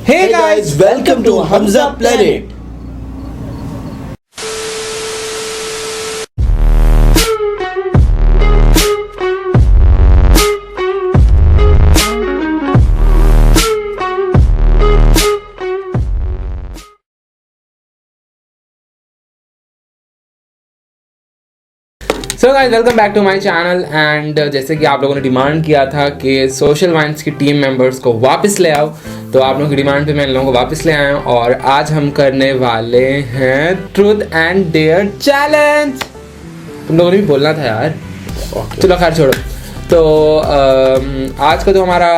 Hey guys, welcome to Hamza Planet. So guys welcome back to my channel and जैसे कि आप लोगों ने डिमांड किया था कि सोशल वाइन्स की टीम मेंबर्स को वापस ले आओ, तो आप लोगों की डिमांड पे मैं इन लोगों को वापस ले आया हूँ और आज हम करने वाले हैं ट्रूथ एंड डेयर चैलेंज। तुम लोगों ने भी बोलना था यार। चलो खैर छोड़ो। तो आज का जो हमारा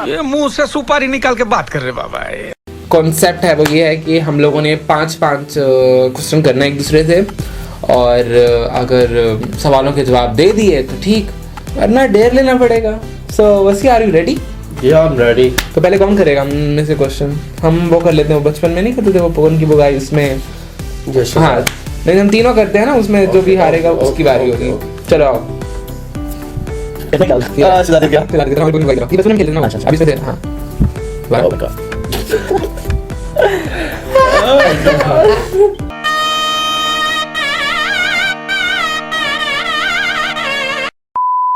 ये मुंह से सुपारी निकाल के बात कर रहे बाबा कॉन्सेप्ट है वो ये है कि हम लोगों ने 5-5 क्वेश्चन करना है एक दूसरे से, और अगर सवालों के जवाब दे दिए तो ठीक, वरना डेयर लेना पड़ेगा। So Wasi are you ready? Yeah, I'm ready. तो पहले कौन करेगा हम में से क्वेश्चन? हम वो कर लेते हैं, वो बचपन में नहीं करते थे वो पवन की बुगाई, उसमें हाँ लेकिन हम तीनों करते हैं ना, उसमें जो भी हारेगा उसकी बारी होगी। चलो आओ।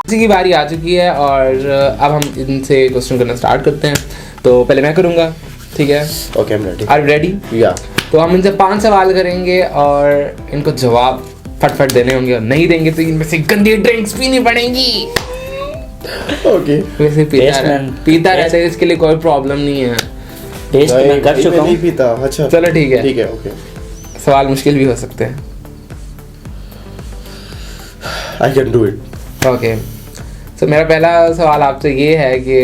किसी की बारी आ चुकी है और अब हम इनसे क्वेश्चन करना स्टार्ट करते हैं। तो पहले मैं करूंगा, ठीक है? Okay, I'm ready. Are you ready? Yeah. तो हम इनसे 5 सवाल करेंगे और इनको जवाब फटफट देने होंगे, और नहीं देंगे तो इनमें से गंदी ड्रिंक्स पीनी पड़ेंगी। Okay. वैसे पीता रहता है, इसके लिए कोई प्रॉब्लम नहीं है। टेस्ट मैं कर चुका हूँ। नहीं पीता। अच्छा चलो ठीक है। ठीक है। ओके, सवाल मुश्किल भी हो सकते हैं। आई कैन डू इट। ओके, तो मेरा पहला सवाल आपसे ये है कि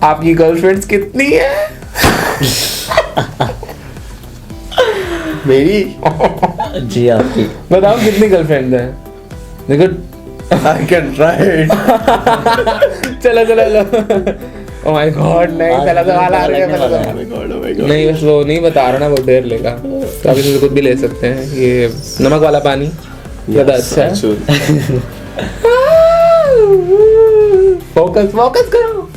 आपकी गर्लफ्रेंड्स कितनी है? मेरी जी आपकी। बताओ कितनी गर्लफ्रेंड है? देखो आई कैन ट्राई। चलो ओ माय गॉड, नहीं पहला सवाल आ रहा है। नहीं बस वो नहीं बता रहा ना, वो डेर लेगा, तो आप इसे खुद भी ले सकते हैं। ये नमक वाला पानी ज़्यादा अच्छा है। फोकस करो।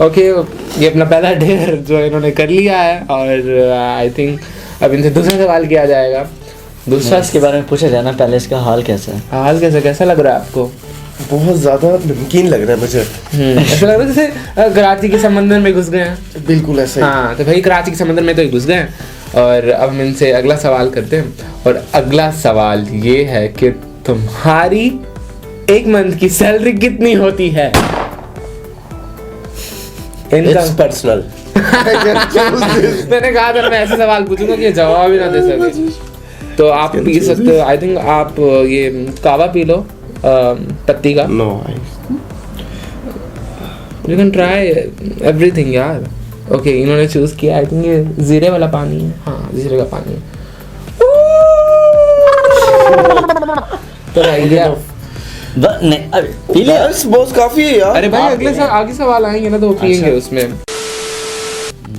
ओके, ये अपना पहला डेर जो इन्होंने कर लिया है और आई थिंक अब इनसे दूसरा सवाल किया जाएगा। दूसरा इसके बारे में पूछा जाए ना, पहले इसका हाल कैसा है? हाल कैसा लग रहा है आपको? बहुत ज्यादा नमकीन लग रहा है मुझे। ऐसा लग रहा है जैसे कराची के समंदर में घुस गए हैं। बिल्कुल ऐसा ही। हाँ, तो भाई कराची के समंदर में तो घुस गए हैं। और अब हम इनसे अगला सवाल करते हैं, और अगला सवाल ये है कि तुम्हारी एक मंथ की सैलरी कितनी होती है? It's personal. मैंने कहा था मैं ऐसे सवाल पूछूंगा कि जवाब ही ना दे सके। तो आप पी सकते हो, आई थिंक आप ये कावा पी लो पत्ती का। No, you can try everything यार। ओके, इन्होंने चूज किया, आई थिंक ये जीरे वाला पानी है। हाँ, जीरे का पानी है। तो भाई क्या नहीं अरे पी ले। बहुत काफी है यार। अरे भाई अगले साल आगे सवाल आएंगे ना तो वो पियेंगे उसमें।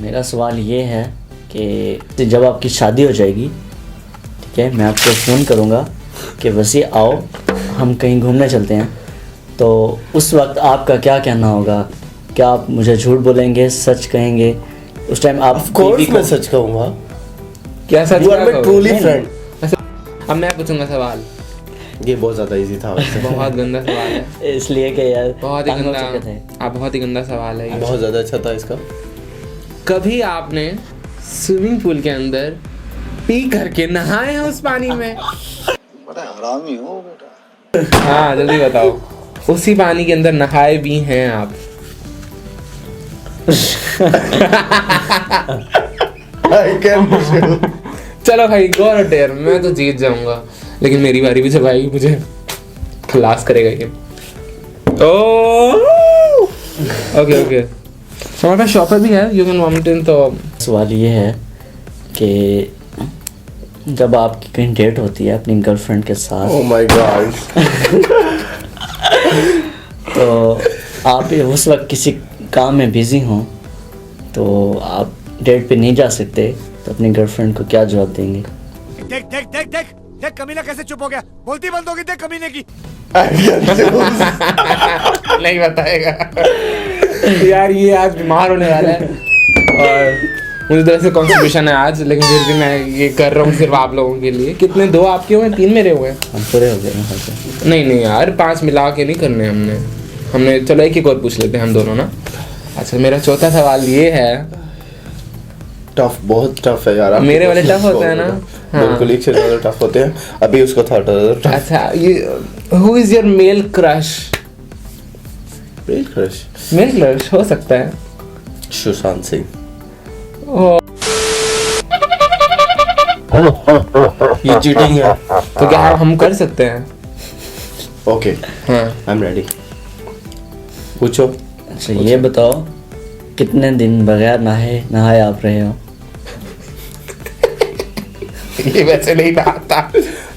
मेरा सवाल ये है कि जब आपकी शादी हो जाएगी, ठीक है, मैं आपको फ़ोन करूँगा कि वसी आओ हम कहीं घूमने चलते हैं, तो उस वक्त आपका क्या कहना होगा? क्या आप मुझे झूठ बोलेंगे, सच कहेंगे? उस टाइम आप Of course मैं सच कहूँगा। क्या सच? You are my truly friend. अब मैं पूछूंगा सवाल। ये बहुत ज्यादा इजी था वैसे। बहुत गंदा सवाल है। इसलिए कि यार बहुत ही तंग हो गंदा। चुके थे। आप बहुत ही गंदा सवाल है ये। बहुत ज्यादा अच्छा था इसका। कभी आपने स्विमिंग पूल के अंदर पी करके नहाए हैं उस पानी में? बड़ा हरामी हो बेटा। हाँ जल्दी बताओ। उसी पानी के अंदर नहाए भी हैं आप? I can. चलो भाई गो और डेयर, मैं तो जीत जाऊंगा, लेकिन मेरी बारी भी जब आएगी मुझे खलास करेगा ये। ओके हमारे पास शॉपर भी है, यू कैन वॉमिट इन। तो सवाल ये है कि जब आपकी कहीं डेट होती है अपनी गर्लफ्रेंड के साथ, Oh my God. तो आप उस वक्त किसी काम में बिजी हों, तो आप डेट पे नहीं जा सकते, तो अपनी गर्लफ्रेंड को क्या जवाब देंगे? देख देख देख देख देख कमीना कैसे चुप हो गया, बोलती बंद होगी देख कमीने की। नहीं बताएगा यार, ये आज बीमार होने वाला है और मुझे तरह से कॉन्स्टिपेशन है आज, लेकिन फिर भी मैं ये कर रहा हूँ सिर्फ आप लोगों के लिए। कितने 2 आपके हुए, 3 मेरे हुए? हम पूरे हो गए ना। नहीं यार, 5 मिला के नहीं करने हमने चलो एक और पूछ लेते हैं हम दोनों ना। अच्छा, मेरा चौथा सवाल ये है, टफ, बहुत टफ है यार। मेरे वाले टफ होते हैं ना? हाँ। बिल्कुल, एक से ज़्यादा टफ होते हैं। अभी उसको था टफ। अच्छा, ये who is your mail crush? Mail crush हो सकता है सुशांत सिंह। ये चीटिंग है। तो क्या हम कर सकते हैं? ओके, हाँ। I am ready. पूछो। अच्छा, ये बताओ कितने दिन बगैर नहाए आप रहे हो? ये वैसे नहीं नहाता।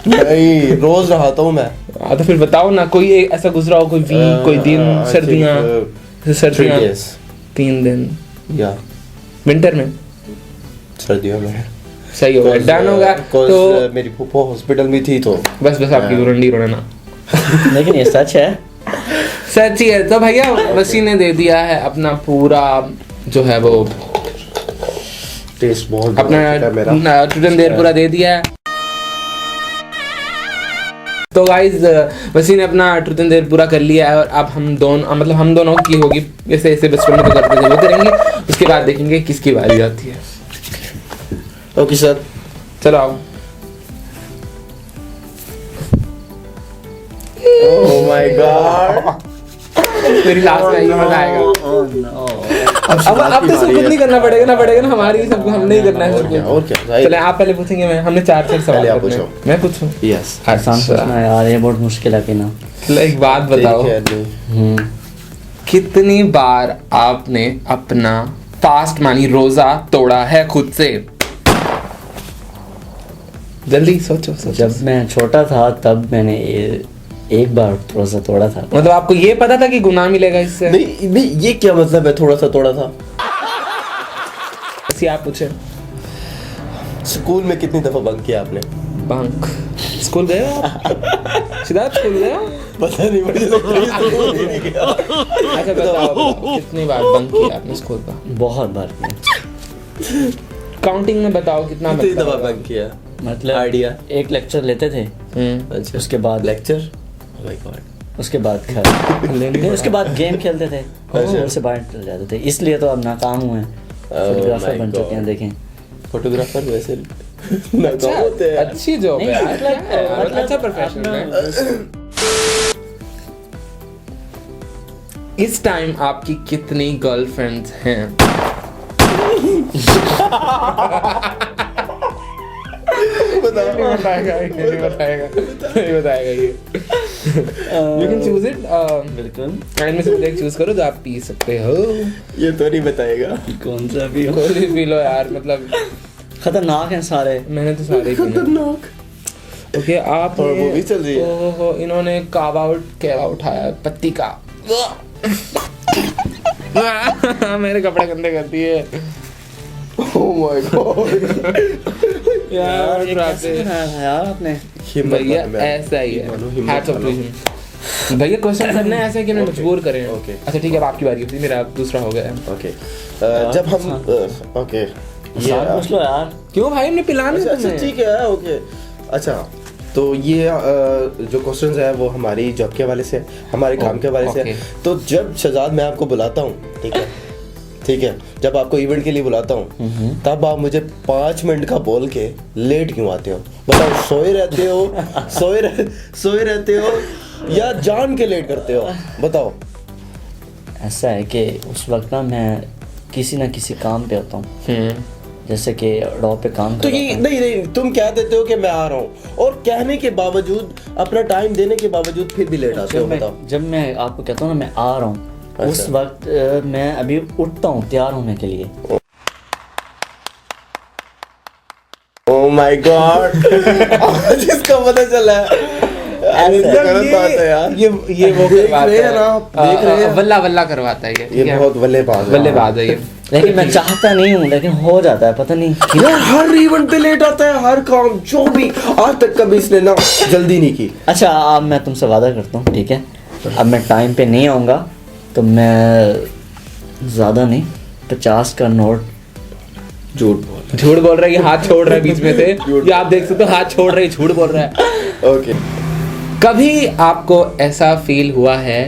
नहीं, रोज नहाता हूँ मैं। तो फिर बताओ ना, कोई ऐसा गुजरा हो, कोई वीक, कोई दिन, सर्दियाँ 3 days 3 दिन या विंटर में, सर्दियों में। सही होगा, डन होगा। तो मेरी फूफो हॉस्पिटल में थी, तो बस आपकी गुरंडी रोना लेकिन ये सच है। सच ही है। तो भैया वसी ने दे दिया है अपना पूरा जो है वो टेस्ट बहुत अपना ट्रूथ देर पूरा दे दिया है। तो गाइज वसी ने अपना ट्रूथ एंड देयर पूरा कर लिया है और अब हम दोनों की होगी जैसे ऐसे बचपन में तो करते थे वो करेंगे। उसके बाद देखेंगे किसकी बारी आती है। ओके सर, चलो आओ। ओह माय गॉड, मेरी लास्ट में ये मजा आएगा। अब तो सब कुछ नहीं करना पड़ेगा ना हमारी सब हमने ही करना है सब कुछ। और क्या? चले आप पहले पूछेंगे, मैं हमने 4 सवाल आप करने हैं। पूछो। मैं पूछूं? यस। आसान पूछना यार, ये बहुत मुश्किल है कि ना। एक बात बताओ, कितनी बार आपने अपना फास्ट मानी रोजा तोड़ा है खुद से? जल्दी सोचो। जब मैं छोटा था तब मैंने एक बार रोजा तोड़ा था। मतलब आपको ये पता था कि गुनाह मिलेगा इससे? नहीं, ये क्या मतलब है थोड़ा सा तोड़ा था? ऐसी आप पूछे। स्कूल में कितनी दफा बंक किया आपने? बंक? स्कूल गए हो आप? सिद्धार्थ स्कूल गए हो? पता नहीं मुझे। अच्छा बताओ कितनी बार बंक किया आपने स्कूल का? बहुत बार किया। काउंटिंग में बताओ कितना कितनी दफा बंक किया? मतलब आइडिया। एक लेक्चर लेते थे, अच्छा, उसके बाद लेक्चर, ओह माय गॉड, उसके बाद घर, उसके बाद गेम खेलते थे, घर से बाहर चले जाते थे। इसलिए तो अब नाकाम हुए हैं, फोटोग्राफर बन चुके हैं। देखें, फोटोग्राफर वैसे अच्छा, अच्छी जॉब है यार, मतलब अच्छा प्रोफेशन है। इस टाइम आपकी कितनी गर्लफ्रेंड्स हैं? नहीं बताएगा ये। You can choose it. बिल्कुल। इनमें से एक चूज करो जो आप पी सकते हो। ये तो नहीं बताएगा। कौन सा भी हो, कोई भी पी लो यार, मतलब खतरनाक हैं सारे। मैंने तो सारे पी लिए। ओके, आप और वो भी चल रही है। ओहो, इन्होंने केवा उठाया पत्ती का। मेरे कपड़े गंदे करती है। ओह माय गॉड, यार ये कैसे बनाया था यार आपने? भैया ऐसा ही है। Hats off to him। भैया क्वेश्चन करना है ऐसा कि हमें मजबूर करें। ओके। अच्छा ठीक है, अब आपकी बारी होती है, मेरा दूसरा हो गया है। ओके, जब हम ओके, पूछ लो यार। क्यों भाई, हमने पिलाना है अच्छा तुम्हें। ठीक है, ओके। अच्छा, तो ये जो क्वेश्चंस है वो हमारी जॉब के हवाले से, हमारे काम के हवाले से। ओके। तो जब शहजाद मैं आपको बुलाता हूँ, ठीक है, जब आपको इवेंट के लिए बुलाता हूँ, तब आप मुझे 5 मिनट का बोल के लेट क्यों आते हो? बताओ, सोए रहते हो या जान के लेट करते हो? बताओ। ऐसा है कि उस वक्त ना मैं किसी ना किसी काम पे होता हूँ, जैसे कि डॉ पे काम तो कर ये नहीं, तुम कह देते हो कि मैं आ रहा हूँ और कहने के बावजूद, अपना टाइम देने के बावजूद फिर भी लेट आते हो। बताओ। जब मैं आपको कहता हूँ ना मैं आ रहा हूँ, अच्छा। उस वक्त मैं अभी उठता हूँ तैयार होने के लिए। ओह माय गॉड, जिसका पता चला है। गलत बात है यार। ये वो देख रहे हैं ना, देख रहे हैं। वल्ला करवाता है ये। ये बहुत वल्ले बात है। वल्ले बात है ये। लेकिन मैं चाहता नहीं हूँ, लेकिन हो जाता है, पता नहीं क्यों। यार हर इवेंट पे लेट आता है, हर काम जो भी, आज तक कभी इसने ना जल्दी नहीं की। अच्छा अब मैं तुमसे वादा करता हूँ, ठीक है, अब मैं टाइम पे नहीं आऊँगा तो मैं ज़्यादा नहीं 50 का नोट झूठ बोल रहा है, ये हाथ छोड़ रहा है बीच में से, ये आप देख सकते हो, हाथ छोड़ रहा है, झूठ बोल रहा है। ओके। कभी आपको ऐसा फील हुआ है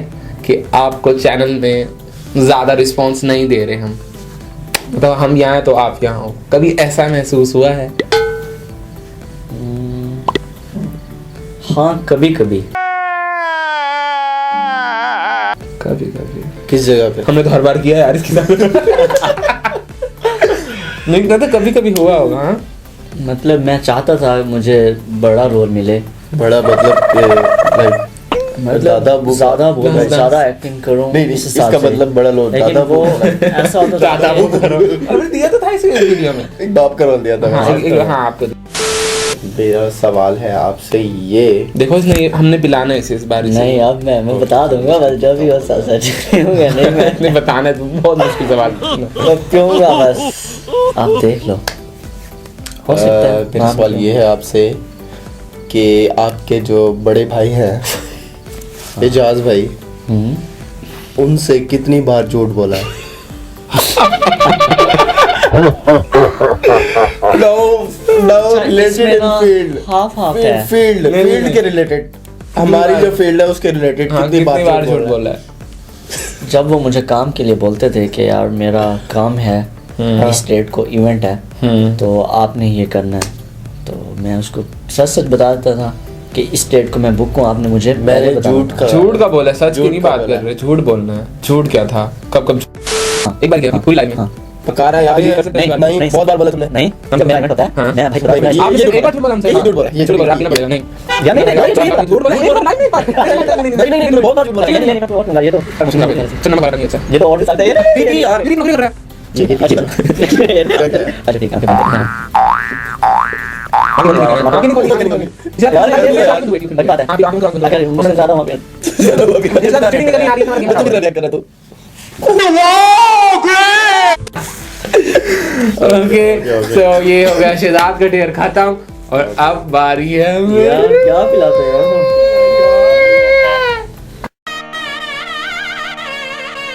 कि आपको चैनल में ज़्यादा रिस्पांस नहीं दे रहे हम, मतलब हम यहाँ हैं तो आप यहाँ हो, कभी ऐसा महसूस हुआ है? हाँ कभी कभी। कभी कभी किस जगह पे? हमने तो हर बार किया है यार इसके साथ। नहीं कहता, कभी कभी हुआ होगा। हाँ मतलब मैं चाहता था मुझे बड़ा रोल मिले, बड़ा मतलब ज़्यादा बोलो, ज़्यादा एक्टिंग करूँ, नहीं, इस हिसाब इसका से। मतलब बड़ा लोग लेकिन दादा वो ऐसा होता था दादा वो करो, अरे दिया तो था इसी वीडियो में। एक बाप का रोल दिया था हाँ मैंने। हाँ आपको मेरा सवाल है आपसे ये, देखो इसने हमने पिलाना है इसे इस बार। नहीं अब मैं बता दूंगा, बस जो भी हो सच नहीं होगा, नहीं मैं नहीं बताना है तो बहुत मुश्किल सवाल पूछना। पीऊंगा बस, आप देख लो, हो सकता है। मेरा हाँ, सवाल ये है आपसे कि आपके जो बड़े भाई हैं एजाज भाई, उनसे कितनी बार झूठ बोला है? फील्ड के रिलेटेड, हमारी जो फील्ड है उसके रिलेटेड हाँ, कितनी बार झूठ बोला है? जब वो मुझे काम के लिए बोलते थे कि यार मेरा काम है, इस डेट को इवेंट है, तो आपने ये करना है, तो मैं उसको सच सच बता देता था कि इस डेट को मैं बुक हूँ, आपने मुझे मैंने झूठ का बोला, सच की नहीं बात कर रहे, झूठ बोलना है। झूठ क्या था, कब एक बार पूरी लाइफ में पका रहा है यार, नहीं बहुत बार बोला तुमने। नहीं जब मेरा इवेंट होता है, हाँ। मैं भाई आप सिर्फ एक बार झूठ बोला हमसे। ये झूठ बोला, ये झूठ बोला, आपने बोला नहीं यार नहीं झूठ बोला, एक बार लाइफ में बात नहीं बहुत बार झूठ बोला, नहीं मैं बोलूंगा, ये तो चलना पड़ा नहीं। अच्छा ये तो और भी साथ है यार गिरी नौकरी कर रहा है। अच्छा ठीक है अगर मुझसे ज्यादा वहाँ पे ओके सो ये हो गया शहजाद का ढेर खत्म, और अब बारी है यार क्या पिलाते हो?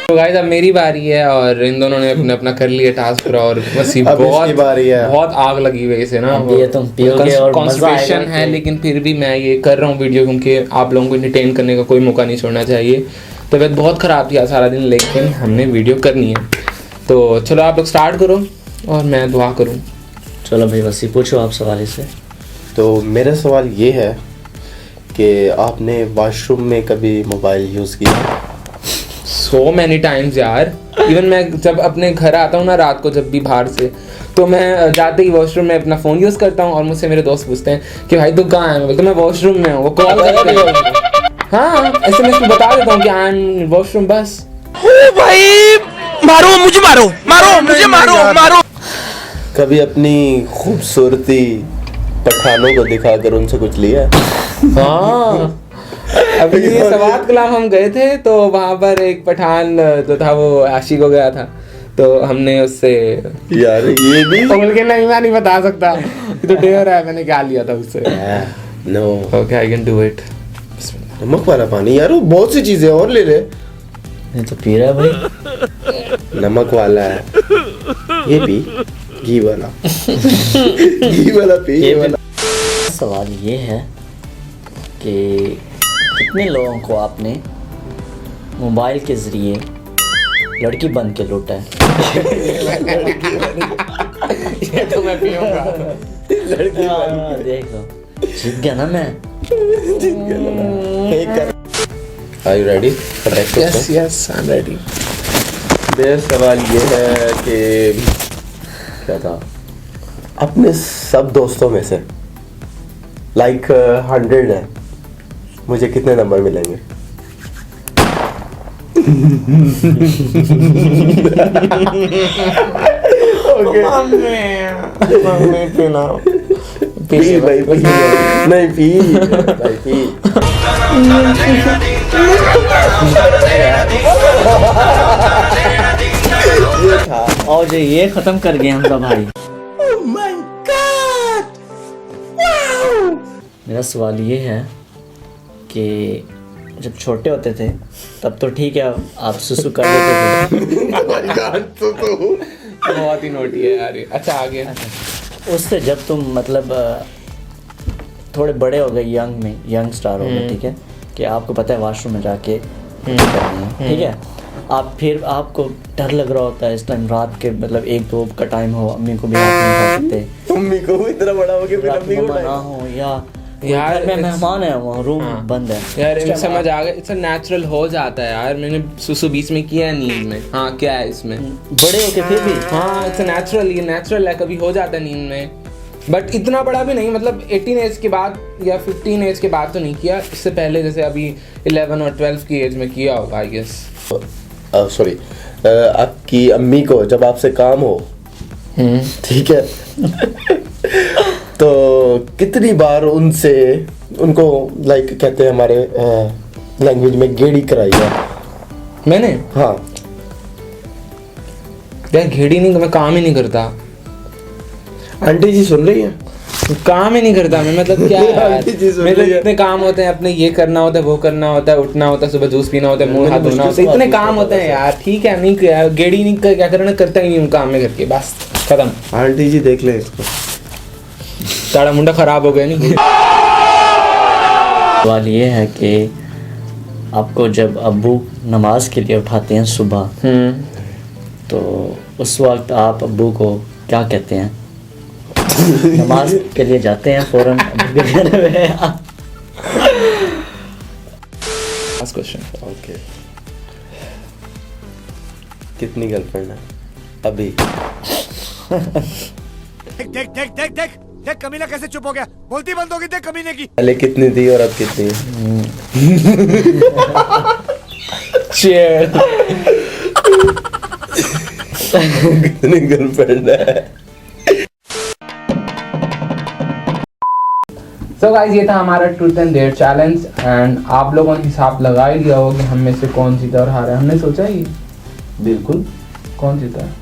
तो गाइस अब मेरी बारी है, और इन दोनों ने अपना कर लिया टास्क पूरा, और बस ये अब बहुत इसकी बारी है। बहुत आग लगी हुई है इसे ना। अब ये तुम पियोगे और मजा कॉन्स्टिपेशन आएगा है, कि- लेकिन फिर भी मैं ये कर रहा हूँ वीडियो क्योंकि आप लोगों को एंटरटेन करने का कोई मौका नहीं छोड़ना चाहिए। तबीयत बहुत ख़राब थी आज सारा दिन, लेकिन हमने वीडियो करनी है। तो चलो आप लोग स्टार्ट करो और मैं दुआ करूँ। चलो भाई वसी पूछो आप सवाल इससे। तो मेरा सवाल ये है कि आपने वॉशरूम में कभी मोबाइल यूज़ किया? सो मैनी टाइम्स यार, इवन मैं जब अपने घर आता हूँ ना रात को, जब भी बाहर से, तो मैं जाते ही वॉशरूम में अपना फ़ोन यूज़ करता हूँ, और मुझसे मेरे दोस्त पूछते हैं कि भाई तू कहाँ है? मैं बोलता हूँ मैं वॉशरूम में हूँ, वो कॉल करते हैं। हाँ ऐसे मैं उसको बता देता हूँ कि आई एम वॉशरूम बस। भाई मारो मुझे, मारो। कभी अपनी खूबसूरती पठानों को दिखाकर उनसे कुछ लिया? हाँ अभी ये सवात कलाम हम गए थे, तो वहाँ पर एक पठान जो था वो आशिक हो गया था, तो हमने उससे यार ये भी बोल के नहीं, मैं नहीं बता सकता, ये तो डेयर है, मैंने क्या लिया था उससे। No. Okay I can do it. नमक वाला पानी यार, वो बहुत सी चीजें और ले ले। नहीं तो पी रहा है भाई, नमक वाला है ये पी, घी वाला घी वाला पी, घी वाला। सवाल ये है कि कितने लोगों को आपने मोबाइल के जरिए लड़की बन के लूटा है? ये तो मैं पीऊंगा। देख लो, जीत गया ना मैं। Are you ready? Yes, yes, I'm ready. मेरा सवाल ये है कि क्या था, अपने सब दोस्तों में से लाइक 100 है, मुझे कितने नंबर मिलेंगे? पी भाई पी, नहीं पी भाई पी। और मुझे ये खत्म कर गए हमजा भाई। मेरा सवाल ये है कि जब छोटे होते थे तब तो ठीक है आप सुसु कर लेते थे, बहुत ही नोटी है यार ये। अच्छा आगे। उससे जब तुम मतलब थोड़े बड़े हो गए, यंग स्टार हो गए, ठीक है, कि आपको पता है वॉशरूम में जाके करनी है, ठीक है, आप फिर आपको डर लग रहा होता है इस टाइम रात के, मतलब 1-2 का टाइम हो, अम्मी को भी हाथ नहीं उठा सकते, मम्मी को भी इतना बड़ा हो गया फिर अम्मी को ना हो, या यार घर में मेहमान है, वहाँ रूम बंद है यार, समझ आ गया। इट्स नेचुरल हो जाता है यार, मैंने सुसु बीच में किया है नींद में। हाँ क्या है इसमें, बड़े होके फिर भी हाँ इट्स नेचुरल, ये नेचुरल है, कभी हो जाता है नींद में, बट इतना बड़ा भी नहीं, मतलब 18 एज के बाद या 15 एज के बाद तो नहीं किया, इससे पहले जैसे अभी 11 और 12 की एज में किया होगा आई गेस। सॉरी, आपकी अम्मी को जब आपसे काम हो, ठीक है, तो कितनी बार उनको लाइक कहते हैं हमारे लैंग्वेज में गेड़ी कराई है? मैंने हाँ यार घेड़ी नहीं, मैं काम ही नहीं करता। आंटी जी सुन रही हैं? काम ही नहीं करता मैं, मतलब क्या यार, आंटी जी सुन मेरे रही है। इतने काम होते हैं, अपने ये करना होता है, वो करना होता है, उठना होता है, सुबह जूस पीना होता है, मुंह हाथ धोना होता है, इतने काम होते हैं यार। ठीक है नहीं किया गेड़ी नहीं क्या करना, करता ही नहीं हूँ काम में घर के, बस खत्म। आंटी जी देख ले इसको, सारा मुंडा खराब हो गया नहीं। सवाल ये है कि आपको जब अब्बू नमाज के लिए उठाते हैं सुबह, तो उस वक्त आप अब्बू को क्या कहते हैं? नमाज के लिए जाते हैं फौरन अब्बू के घर में? Last question. ओके, कितनी गर्लफ्रेंड है अभी? देख देख देख देख देख कमीना कैसे चुप हो गया, बोलती बंद होगी, देख कमीने की। पहले कितनी थी और अब कितनी है? चीयर। कितनी गर्लफ्रेंड है? सो गाइस ये था हमारा truth and dare challenge, and आप लोगों ने हिसाब लगा ही लिया होगा कि हम में से कौन जीता और हारा। हमने सोचा ही बिल्कुल। कौन जीता है,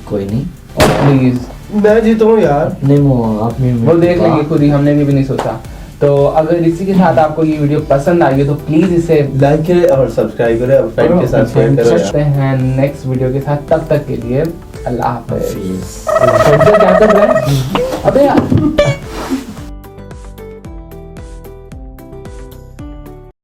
कोई नहीं, और प्लीज मैं जीतूँ यार। नहीं वो आप वो देख लेंगे खुद ही, हमने भी नहीं सोचा। तो अगर इसी के साथ आपको ये वीडियो पसंद आई है तो प्लीज इसे लाइक करें और सब्सक्राइब करें और फ्रेंड के साथ शेयर करें। सकते हैं नेक्स्ट वीडियो के साथ, तब तक के लिए अल्लाह हाफिज़। हाफिज़। क्या कर रहे हैं अबे यार।